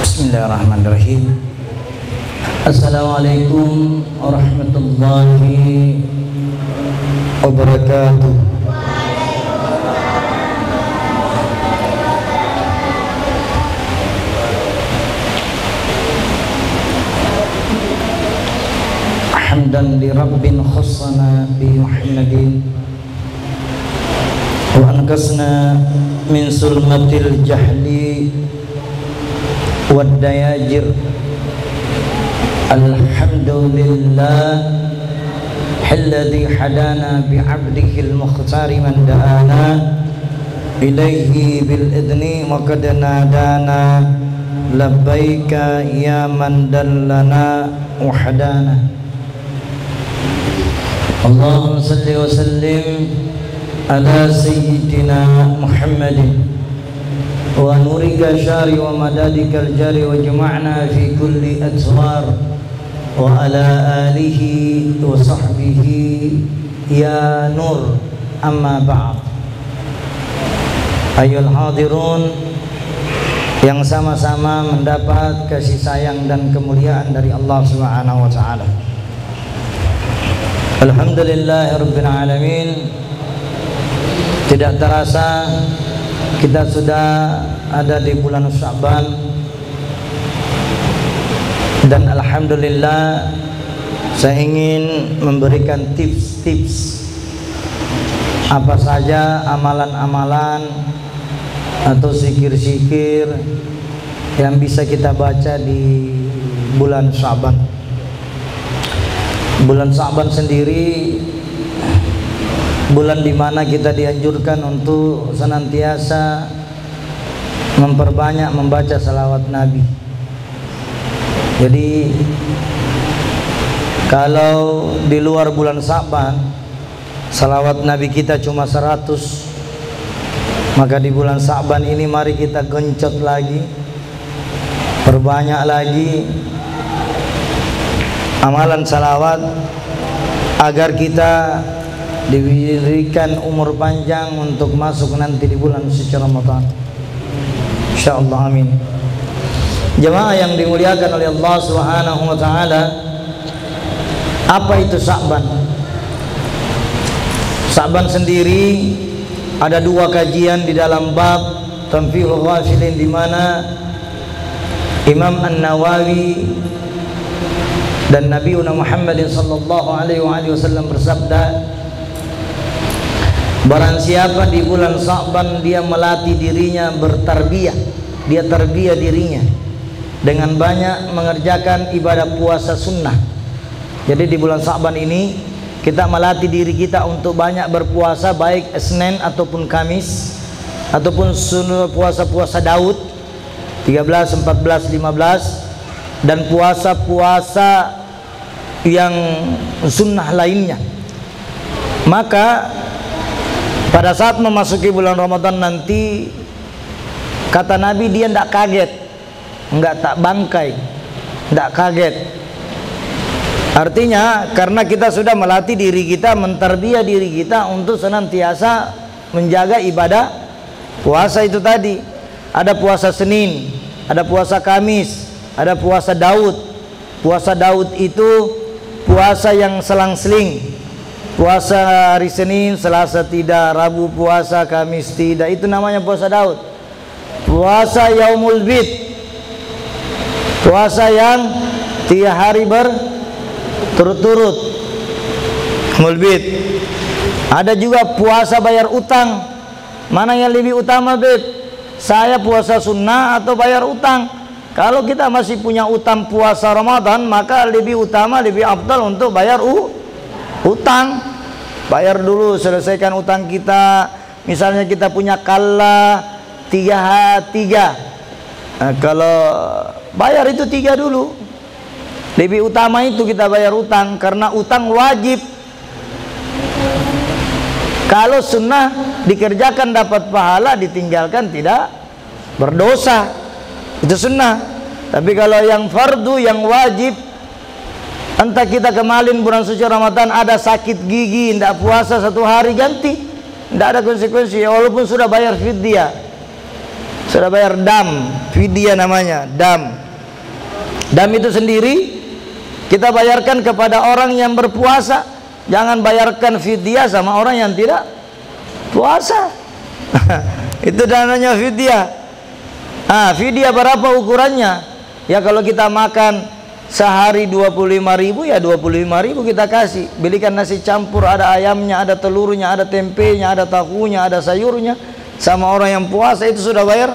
Bismillahirrahmanirrahim. Assalamualaikum warahmatullahi wabarakatuh. Hamdan li rabbin khassana bi Muhammadin wa ankasna min sulmatil jahli wad dayajir. Alhamdulillah alladzi hadana bi 'abdihi al-mukhtari man da'ana ilaihi bil idni wa qad nadana labbaika ya man dallana wa hadana. Allahumma salli wa sallim ala sayyidina Muhammadin wa nurika syari wa madadikal jari wa jama'na fi kulli atwar wa ala alihi wa sahbihi ya nur, amma ba'd. Ayyuhal hadirun yang sama-sama mendapat kasih sayang dan kemuliaan dari Allah Subhanahu wa taala. Alhamdulillahirabbil alamin. Tidak terasa kita sudah ada di bulan Sya'ban, dan alhamdulillah saya ingin memberikan tips-tips apa saja amalan-amalan atau zikir-zikir yang bisa kita baca di bulan Sya'ban. Bulan Sya'ban sendiri bulan dimana kita dianjurkan untuk senantiasa memperbanyak membaca salawat Nabi. Jadi kalau di luar bulan Sya'ban salawat Nabi kita cuma 100, maka di bulan Sya'ban ini mari kita gencot lagi, perbanyak lagi amalan salawat agar kita diberikan umur panjang untuk masuk nanti di bulan suci Ramadan, insyaallah, amin. Jemaah yang dimuliakan oleh Allah Subhanahu wa taala, apa itu Sya'ban? Sya'ban sendiri ada dua kajian di dalam bab Tanfihul Ghafilin, di mana Imam An-Nawawi dan Nabi Muhammad sallallahu alaihi wasallam bersabda, barang siapa di bulan Sya'ban dia melatih dirinya bertarbiyah, dia tarbiyah dirinya dengan banyak mengerjakan ibadah puasa sunnah. Jadi di bulan Sya'ban ini kita melatih diri kita untuk banyak berpuasa, baik Senin ataupun Kamis, ataupun puasa-puasa Daud 13, 14, 15, dan puasa-puasa yang sunnah lainnya. Maka pada saat memasuki bulan Ramadan nanti, kata Nabi, dia tidak kaget, enggak tak bangkai, tidak kaget. Artinya karena kita sudah melatih diri kita, mentarbiyah diri kita untuk senantiasa menjaga ibadah puasa itu tadi. Ada puasa Senin, ada puasa Kamis, ada puasa Daud. Puasa Daud itu puasa yang selang-seling. Puasa hari Senin, Selasa tidak, Rabu puasa, Kamis tidak. Itu namanya puasa Daud. Puasa Yaumul Bid, puasa yang 3 hari berturut-turut, Yaumul Bid. Ada juga puasa bayar utang. Mana yang lebih utama, Bid? Saya puasa sunnah atau bayar utang? Kalau kita masih punya utang puasa Ramadan, maka lebih utama, lebih afdal untuk bayar utang. Bayar dulu, selesaikan utang kita. Misalnya kita punya kalla 3. Nah, kalau bayar itu 3 dulu. Lebih utama itu kita bayar utang, karena utang wajib. Kalau sunnah dikerjakan dapat pahala, ditinggalkan tidak berdosa. Itu sunnah. Tapi kalau yang fardu, yang wajib, entah kita kemarin bulan suci Ramadan ada sakit gigi, tidak puasa 1 hari, ganti, tidak ada konsekuensi, walaupun sudah bayar fidyah. Sudah bayar dam, fidyah namanya, dam. Dam itu sendiri kita bayarkan kepada orang yang berpuasa. Jangan bayarkan fidyah sama orang yang tidak puasa. Itu namanya fidyah. Fidyah berapa ukurannya? Ya kalau kita makan sehari 25.000, ya 25.000 kita kasih. Belikan nasi campur, ada ayamnya, ada telurnya, ada tempenya, ada tahunya, ada sayurnya. Sama orang yang puasa itu sudah bayar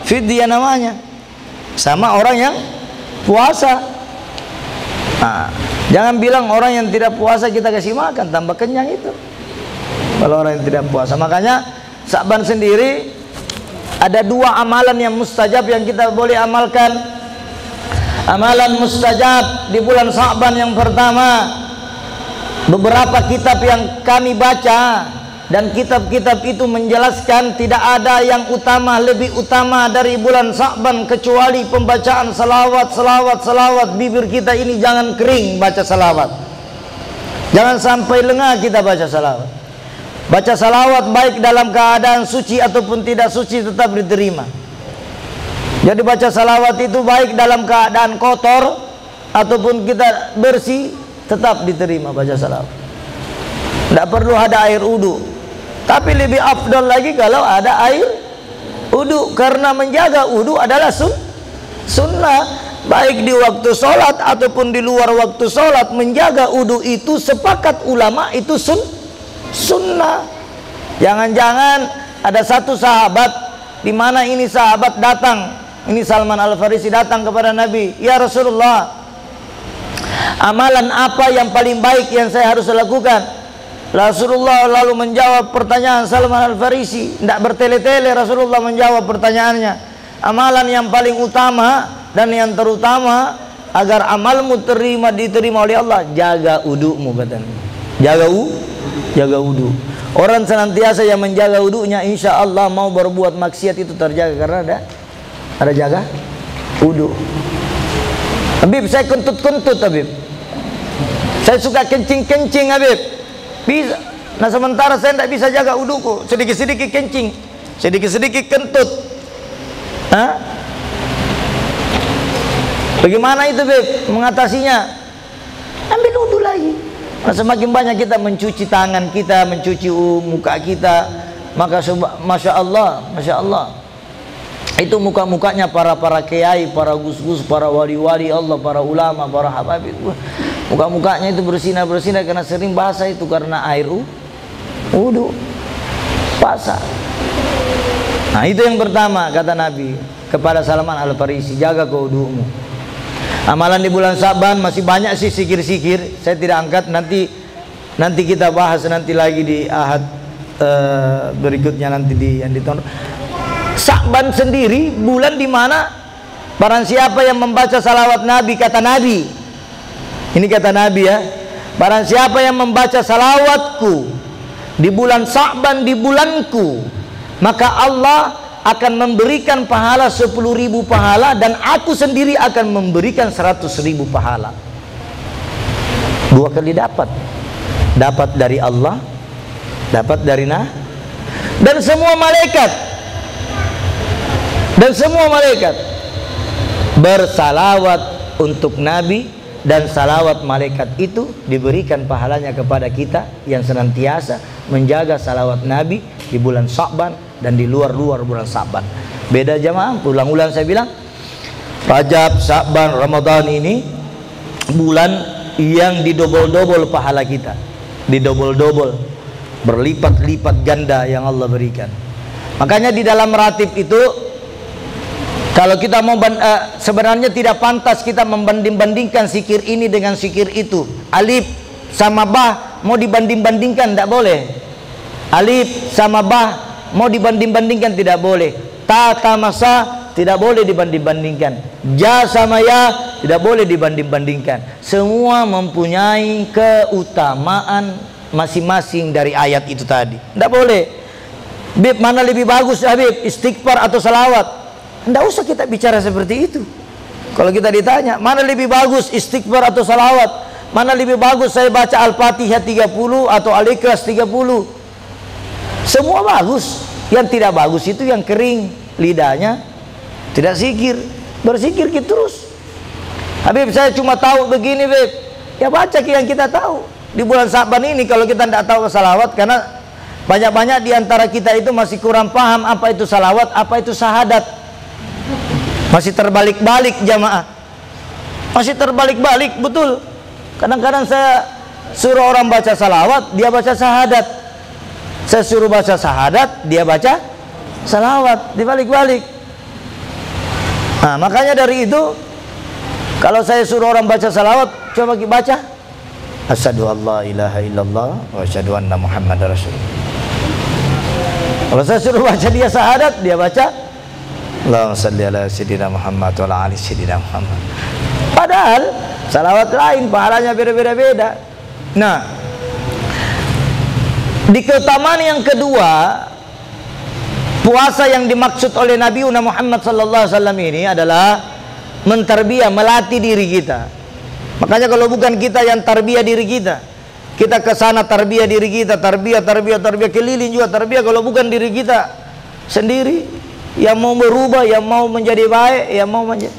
fidyah namanya. Sama orang yang puasa. Jangan bilang orang yang tidak puasa kita kasih makan, tambah kenyang itu. Kalau orang yang tidak puasa. Makanya Sa'ban sendiri ada 2 amalan yang mustajab yang kita boleh amalkan. Amalan mustajab di bulan Sa'ban yang pertama, beberapa kitab yang kami baca, dan kitab-kitab itu menjelaskan tidak ada yang utama, lebih utama dari bulan Sa'ban kecuali pembacaan salawat. Bibir kita ini jangan kering baca salawat, jangan sampai lengah kita baca salawat. Baca salawat baik dalam keadaan suci ataupun tidak suci tetap diterima. Jadi baca salawat itu baik dalam keadaan kotor ataupun kita bersih tetap diterima baca salawat. Tidak perlu ada air wudu. Tapi lebih afdal lagi kalau ada air wudu, karena menjaga wudu adalah sunnah. Baik di waktu sholat ataupun di luar waktu sholat, menjaga wudu itu sepakat ulama itu sunnah. Jangan-jangan ada satu sahabat, di mana ini sahabat datang, ini Salman Al-Farisi datang kepada Nabi, ya Rasulullah, amalan apa yang paling baik yang saya harus lakukan? Rasulullah lalu menjawab pertanyaan Salman Al-Farisi, tidak bertele-tele. Rasulullah menjawab pertanyaannya, amalan yang paling utama dan yang terutama agar amalmu diterima oleh Allah, jaga wudumu, katanya. Jaga wudu. Orang senantiasa yang menjaga wudunya, insya Allah mau berbuat maksiat itu terjaga karena ada jaga wudu. Habib, saya kentut Habib, saya suka kencing Habib, bisa. Nah sementara saya tidak bisa jaga wuduku, sedikit-sedikit kencing, sedikit-sedikit kentut. Bagaimana itu Habib mengatasinya? Ambil wudu lagi. Nah, semakin banyak kita mencuci tangan kita, mencuci muka kita, maka Masya Allah, itu muka-mukanya para kiai, para gus-gus, para wali-wali Allah, para ulama, para habib, muka-mukanya itu bersinar karena sering basah itu karena air wudu basah. Nah itu yang pertama kata Nabi kepada Salman Al-Farisi, jaga kewudumu. Amalan di bulan Sa'ban masih banyak sih, sikir-sikir, saya tidak angkat, nanti kita bahas nanti lagi di ahad berikutnya, nanti yang ditonton. Sa'ban sendiri bulan di mana barang siapa yang membaca salawat Nabi, kata Nabi, ini kata Nabi ya, barang siapa yang membaca salawatku di bulan Sa'ban, di bulanku, maka Allah akan memberikan pahala 10.000 pahala, dan aku sendiri akan memberikan 100.000 pahala. 2 kali dapat dari Allah, dapat dari dan semua malaikat bersalawat untuk Nabi, dan salawat malaikat itu diberikan pahalanya kepada kita yang senantiasa menjaga salawat Nabi di bulan Sa'ban dan di luar bulan Sa'ban. Beda jamaah, ulang-ulang saya bilang, Rajab, Sa'ban, Ramadan ini bulan yang didobol-dobol pahala kita, didobol-dobol, berlipat-lipat ganda yang Allah berikan. Makanya di dalam ratib itu, kalau kita mau sebenarnya tidak pantas kita membanding-bandingkan zikir ini dengan zikir itu. Alif sama bah mau dibanding-bandingkan, tidak boleh. Alif sama bah mau dibanding-bandingkan, tidak boleh. Ta sama sa tidak boleh dibanding-bandingkan. Ja sama ya tidak boleh dibanding-bandingkan. Semua mempunyai keutamaan masing-masing dari ayat itu tadi. Tidak boleh. Bib, mana lebih bagus Habib, istighfar atau salawat? Tidak usah kita bicara seperti itu. Kalau kita ditanya mana lebih bagus, istighfar atau salawat, mana lebih bagus saya baca Al-Fatihah 30 atau Al-Ikhlas 30, semua bagus. Yang tidak bagus itu yang kering, lidahnya tidak zikir, berzikir kita terus. Habib, saya cuma tahu begini, Beb. Ya baca yang kita tahu. Di bulan Sa'ban ini kalau kita tidak tahu salawat, karena banyak-banyak di antara kita itu masih kurang paham apa itu salawat, apa itu syahadat. Masih terbalik-balik jamaah. Masih terbalik-balik, betul. Kadang-kadang saya suruh orang baca salawat, dia baca syahadat. Saya suruh baca syahadat, dia baca salawat, dibalik-balik. Nah, makanya dari itu, kalau saya suruh orang baca salawat, coba baca asyhadu an la ilaha illallah wa asyhadu anna muhammadar rasulullah. Kalau saya suruh baca dia syahadat, dia baca Allahumma shalli ala sayyidina Muhammad wa ala ali sayyidina Muhammad. Padahal salawat lain pahalanya beda-beda. Nah, di keutamaan yang kedua, puasa yang dimaksud oleh Nabi Muhammad sallallahu alaihi wasallam ini adalah mentarbiyah, melatih diri kita. Makanya kalau bukan kita yang tarbiyah diri kita, kita ke sana tarbiyah diri kita, tarbiyah keliling juga tarbiyah. Kalau bukan diri kita sendiri yang mau berubah, yang mau menjadi baik, yang mau menjadi,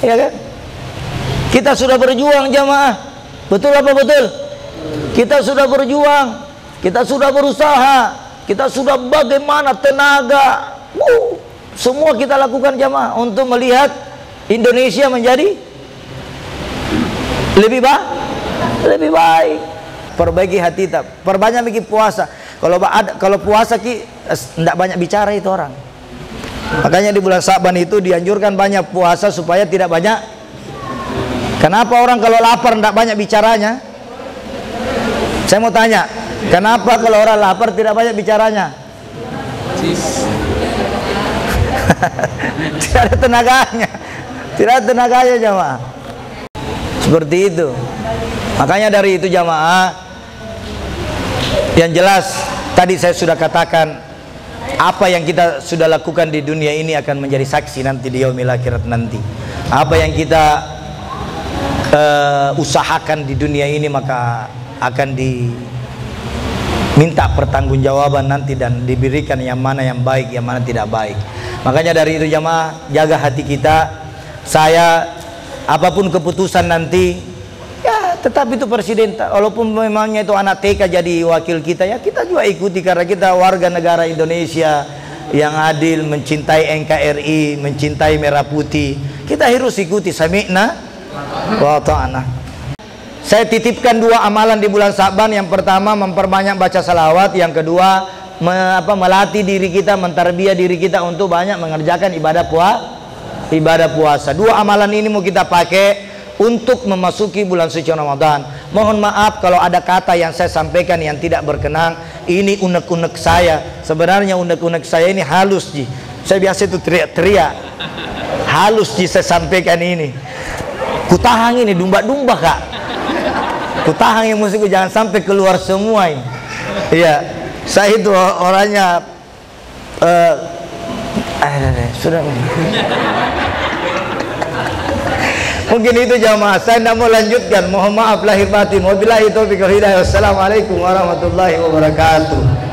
ya kan? Kita sudah berjuang jamaah, betul apa betul? Kita sudah berjuang, kita sudah berusaha, kita sudah bagaimana tenaga, semua kita lakukan jamaah untuk melihat Indonesia menjadi lebih baik. Perbaiki hati kita, perbanyak bikin puasa. Kalau puasa tidak banyak bicara itu orang. Makanya di bulan Sa'ban itu dianjurkan banyak puasa supaya tidak banyak. Kenapa orang kalau lapar tidak banyak bicaranya? Saya mau tanya, kenapa kalau orang lapar tidak banyak bicaranya? Tidak ada tenaganya. Tidak ada tenaganya jamaah. Seperti itu. Makanya dari itu jamaah, yang jelas tadi saya sudah katakan, apa yang kita sudah lakukan di dunia ini akan menjadi saksi nanti di yaumil akhirat nanti. Apa yang kita usahakan di dunia ini maka akan diminta pertanggungjawaban nanti dan diberikan yang mana yang baik, yang mana tidak baik. Makanya dari itu jamaah, jaga hati kita. Saya apapun keputusan nanti, ya tetap itu presiden. Walaupun memangnya itu anak TK jadi wakil kita, ya kita juga ikuti karena kita warga negara Indonesia yang adil, mencintai NKRI, mencintai merah putih. Kita harus ikuti sami'na wa ta'ana. Saya titipkan dua amalan di bulan Sa'ban. Yang pertama memperbanyak baca salawat, yang kedua melatih diri kita, mentarbiyah diri kita untuk banyak mengerjakan ibadah puasa. Dua amalan ini mau kita pakai untuk memasuki bulan suci Ramadan. Mohon maaf kalau ada kata yang saya sampaikan yang tidak berkenan. Ini unek-unek saya. Sebenarnya unek-unek saya ini halus ji. Saya biasa itu teriak-teriak. Halus ji saya sampaikan ini. Kutahan ini dumba-dumba kak. Kutahan yang musikku jangan sampai keluar semua ini. Iya, saya itu orangnya sudah. Mungkin itu jamaah, saya tidak mau lanjutkan. Mohon maaf lahir batin. Wabillahi taufiq wal hidayah. Wassalamualaikum warahmatullahi wabarakatuh.